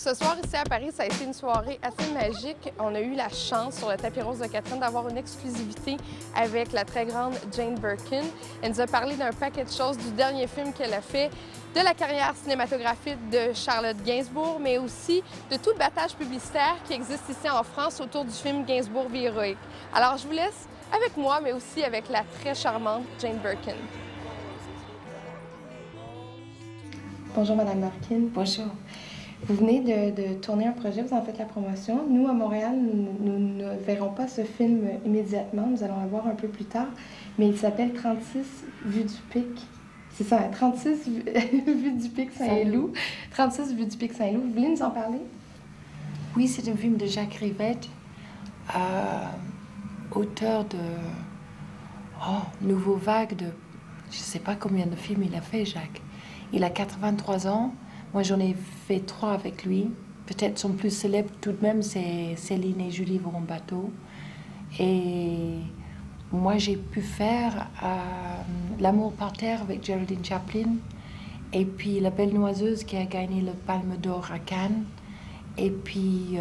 Ce soir, ici à Paris, ça a été une soirée assez magique. On a eu la chance, sur le tapis rose de Catherine, d'avoir une exclusivité avec la très grande Jane Birkin. Elle nous a parlé d'un paquet de choses, du dernier film qu'elle a fait, de la carrière cinématographique de Charlotte Gainsbourg, mais aussi de tout le battage publicitaire qui existe ici en France autour du film Gainsbourg vie héroïque. Alors, je vous laisse avec moi, mais aussi avec la très charmante Jane Birkin. Bonjour, Madame Birkin. Bonjour. Vous venez de tourner un projet, vous en faites la promotion. Nous, à Montréal, nous ne verrons pas ce film immédiatement. Nous allons le voir un peu plus tard. Mais il s'appelle 36 vues du pic. C'est ça, 36 vues du pic Saint-Loup. 36 vues du pic Saint-Loup. Vous voulez nous en parler? Oui, c'est un film de Jacques Rivette, auteur de Nouveau Vague de... Je ne sais pas combien de films il a fait, Jacques. Il a 83 ans. Moi, j'en ai fait 3 avec lui. Peut-être son plus célèbre tout de même, c'est Céline et Julie vont en bateau. Et moi, j'ai pu faire L'amour par terre avec Geraldine Chaplin. Et puis La Belle Noiseuse qui a gagné le Palme d'Or à Cannes. Et puis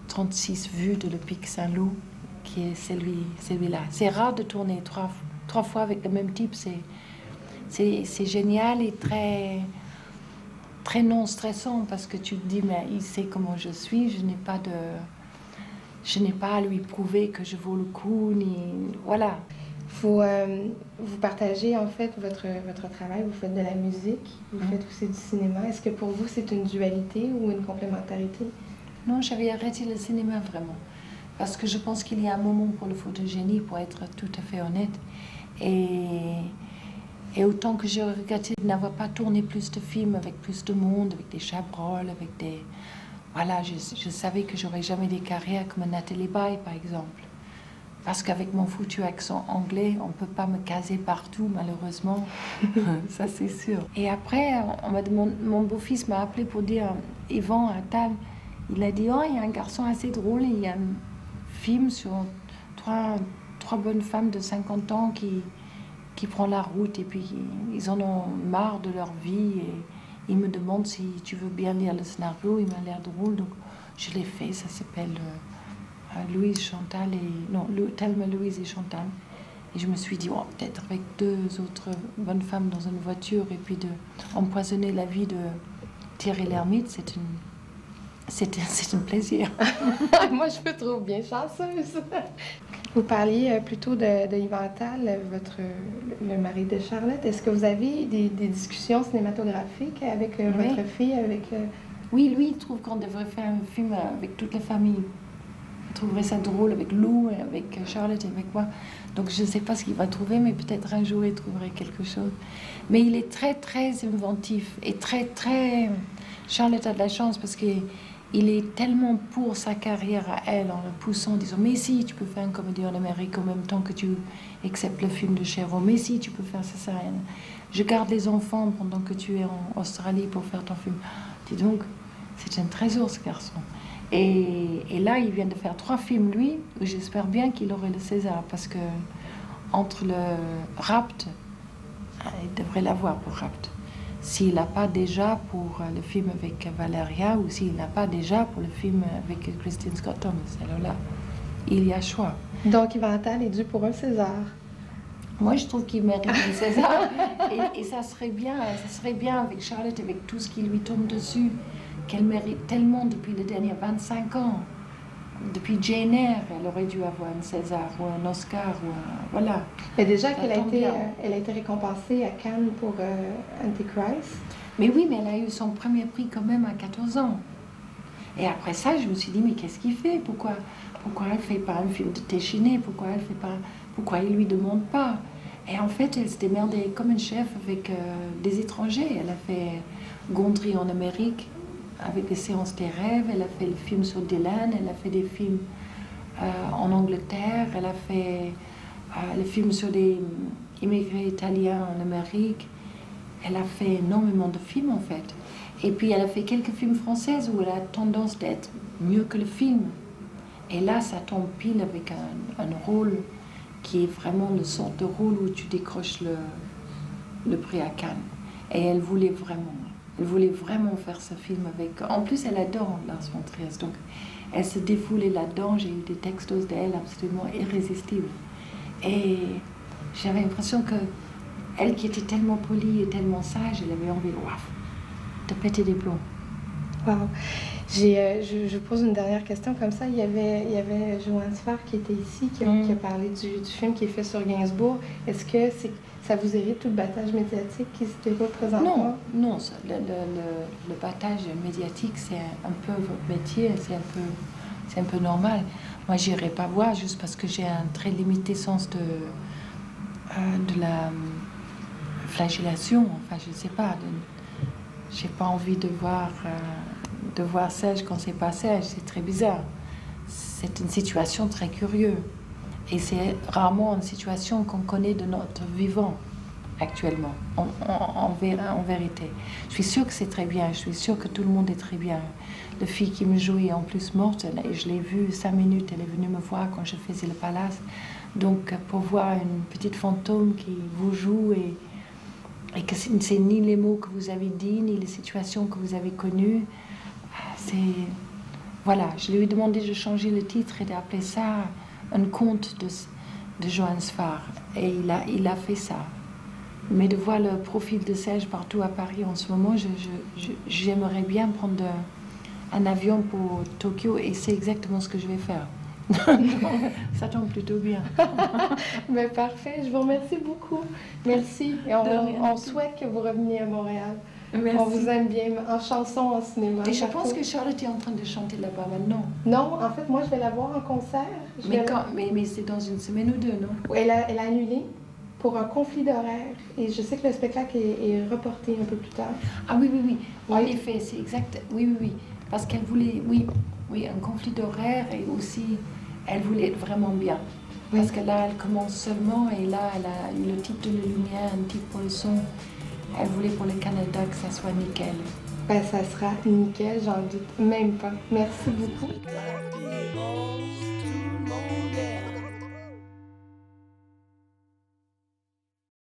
36 vues de Le Pic Saint-Loup, qui est celui-là. C'est rare de tourner trois fois avec le même type. C'est génial et très non stressant parce que tu te dis mais il sait comment je suis, je n'ai pas à lui prouver que je vaux le coup ni voilà. Vous partagez en fait votre travail, vous faites de la musique, vous faites aussi du cinéma. Est-ce que pour vous c'est une dualité ou une complémentarité? Non, j'avais arrêté le cinéma vraiment parce que je pense qu'il y a un moment pour le photogénie, pour être tout à fait honnête. Et autant que je regrettais de n'avoir pas tourné plus de films avec plus de monde, avec des Chabrol, avec des... Voilà, je savais que j'aurais jamais des carrières comme Nathalie Baye, par exemple. Parce qu'avec mon foutu accent anglais, on ne peut pas me caser partout, malheureusement. Ça, c'est sûr. Et après, mon beau-fils m'a appelé pour dire, Yvan Attal, il a dit, oh, il y a un garçon assez drôle, il y a un film sur trois bonnes femmes de 50 ans qui prend la route et puis ils en ont marre de leur vie et ils me demandent si tu veux bien lire le scénario, il m'a l'air drôle, donc je l'ai fait, ça s'appelle Louise Chantal et... Non, Thelma, Louise et Chantal. Et je me suis dit, oh, peut-être avec 2 autres bonnes femmes dans une voiture et puis empoisonner la vie de Thierry Lhermitte, c'est un plaisir. Moi, je me trouve bien chanceuse. Vous parliez plutôt de Yvan Attal, le mari de Charlotte. Est-ce que vous avez des discussions cinématographiques avec votre fille? Oui, lui, il trouve qu'on devrait faire un film avec toute la famille. Il trouverait ça drôle avec Lou, avec Charlotte et avec moi. Donc je ne sais pas ce qu'il va trouver, mais peut-être un jour il trouverait quelque chose. Mais il est très, très inventif et très... Charlotte a de la chance parce qu'il est tellement pour sa carrière à elle, en le poussant, en disant « Mais si, tu peux faire une comédie en Amérique en même temps que tu acceptes le film de Chéreau. Mais si, tu peux faire ça, ça. Je garde les enfants pendant que tu es en Australie pour faire ton film. » Dis donc, c'est un trésor, ce garçon. Et là, il vient de faire 3 films, lui, où j'espère bien qu'il aurait le César, parce que entre le Rapt, il devrait l'avoir pour Rapt. S'il n'a pas déjà pour le film avec Valeria ou s'il n'a pas déjà pour le film avec Christine Scott Thomas. Alors là, il y a choix. Donc, Yvan Attal est dû pour un César. Moi, je trouve qu'il mérite un César. Et ça serait bien avec Charlotte, avec tout ce qui lui tombe dessus, qu'elle mérite tellement depuis les derniers 25 ans. Depuis Jane Eyre, elle aurait dû avoir un César ou un Oscar ou voilà. Mais déjà qu'elle a été récompensée à Cannes pour Antichrist. Mais oui, mais elle a eu son premier prix quand même à 14 ans. Et après ça, je me suis dit, mais qu'est-ce qu'il fait? Pourquoi elle ne fait pas un film de Téchiné? Pourquoi il ne lui demande pas? Et en fait, elle s'est démerdée comme une chef avec des étrangers. Elle a fait Gondry en Amérique, avec les séances des rêves, elle a fait le film sur Dylan, elle a fait des films en Angleterre, elle a fait le film sur des immigrés italiens en Amérique. Elle a fait énormément de films en fait. Et puis elle a fait quelques films français où elle a tendance d'être mieux que le film. Et là, ça tombe pile avec un rôle qui est vraiment le sort de rôle où tu décroches le prix à Cannes. Et elle voulait vraiment. Elle voulait vraiment faire ce film avec... En plus, elle adore Lars von Trier, donc elle se défoulait là-dedans. J'ai eu des textos d'elle absolument irrésistibles. Et j'avais l'impression que elle qui était tellement polie et tellement sage, elle avait envie de péter des plombs. Wow. Je pose une dernière question comme ça. Il y avait Johannes Farr qui était ici, qui a parlé du film qui est fait sur Gainsbourg. Est-ce que ça vous hérite tout le battage médiatique qui se déroule présentement? Non, le battage médiatique, c'est un peu votre métier, c'est un peu normal. Moi, j'irai pas voir juste parce que j'ai un très limité sens de la flagellation. Enfin, je sais pas. J'ai pas envie de voir sage quand c'est pas sage. C'est très bizarre. C'est une situation très curieuse. Et c'est rarement une situation qu'on connaît de notre vivant actuellement, en vérité. Je suis sûre que c'est très bien. Je suis sûre que tout le monde est très bien. La fille qui me joue est en plus morte. Et je l'ai vue 5 minutes. Elle est venue me voir quand je faisais le Palace. Donc, pour voir une petite fantôme qui vous joue et que c'est ni les mots que vous avez dit, ni les situations que vous avez connues, c'est... Voilà, je lui ai demandé de changer le titre et d'appeler ça un conte de Johannes Farr. Et il a fait ça. Mais de voir le profil de Serge partout à Paris en ce moment, j'aimerais bien prendre un avion pour Tokyo et c'est exactement ce que je vais faire. Ça tombe plutôt bien. Mais parfait, je vous remercie beaucoup. Merci. Et on souhaite que vous reveniez à Montréal. Merci. On vous aime bien en chanson, en cinéma. Et je pense que Charlotte est en train de chanter là-bas maintenant. Non, en fait, moi, je vais la voir en concert. Mais c'est dans une semaine ou deux, non? Elle a annulé pour un conflit d'horaire. Et je sais que le spectacle est reporté un peu plus tard. Ah oui. En effet, c'est exact. Oui. Parce qu'elle voulait, oui, un conflit d'horaire et aussi, elle voulait être vraiment bien. Parce que là, elle commence seulement et là, elle a eu le type de la lumière, un type pour le son. Elle voulait pour le Canada que ça soit nickel. Ben, ça sera nickel, j'en doute même pas. Merci beaucoup.